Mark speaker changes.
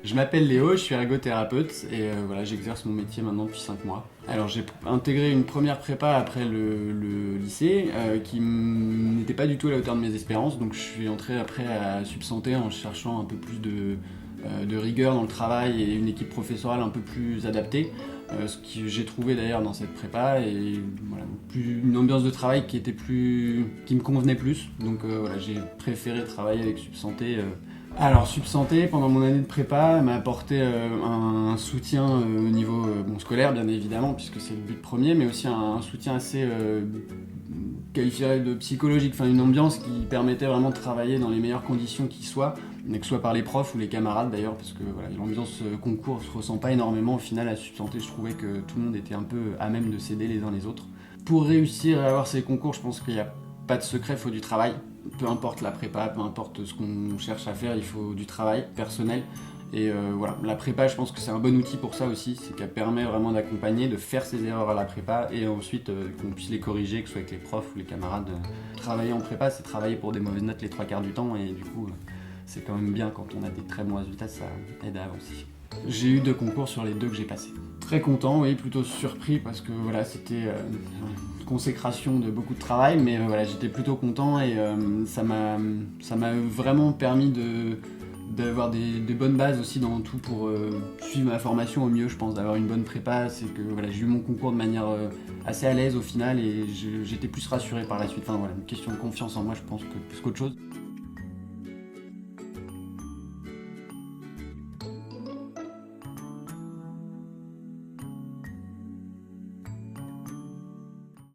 Speaker 1: Je m'appelle Léo, je suis ergothérapeute et voilà, j'exerce mon métier maintenant depuis 5 mois. Alors j'ai intégré une première prépa après le lycée qui n'était pas du tout à la hauteur de mes espérances, donc je suis entré après à Subsanté en cherchant un peu plus de rigueur dans le travail et une équipe professorale un peu plus adaptée. Ce que j'ai trouvé d'ailleurs dans cette prépa et voilà, une ambiance de travail qui me convenait plus. Donc voilà, j'ai préféré travailler avec Subsanté. Alors Subsanté, pendant mon année de prépa, m'a apporté un soutien au niveau scolaire bien évidemment, puisque c'est le but premier, mais aussi un soutien assez qualifié de psychologique, enfin une ambiance qui permettait vraiment de travailler dans les meilleures conditions qui soient, que ce soit par les profs ou les camarades d'ailleurs, parce que voilà, l'ambiance concours se ressent pas énormément. Au final, à Subsanté, je trouvais que tout le monde était un peu à même de s'aider les uns les autres. Pour réussir à avoir ces concours, je pense qu'il n'y a pas de secret, il faut du travail. Peu importe la prépa, peu importe ce qu'on cherche à faire, il faut du travail personnel. Et voilà, la prépa, je pense que c'est un bon outil pour ça aussi, c'est qu'elle permet vraiment d'accompagner, de faire ses erreurs à la prépa et ensuite qu'on puisse les corriger, que ce soit avec les profs ou les camarades. Travailler en prépa, c'est travailler pour des mauvaises notes les 3 quarts du temps et du coup, c'est quand même bien quand on a des très bons résultats, ça aide à avancer. J'ai eu 2 concours sur les 2 que j'ai passés. Très content, oui, plutôt surpris parce que voilà, c'était une consécration de beaucoup de travail, mais voilà, j'étais plutôt content et ça m'a vraiment permis d'avoir des bonnes bases aussi dans tout pour suivre ma formation au mieux, je pense, d'avoir une bonne prépa. C'est que voilà, j'ai eu mon concours de manière assez à l'aise au final et j'étais plus rassuré par la suite. Enfin voilà, une question de confiance en moi, je pense, que plus qu'autre chose.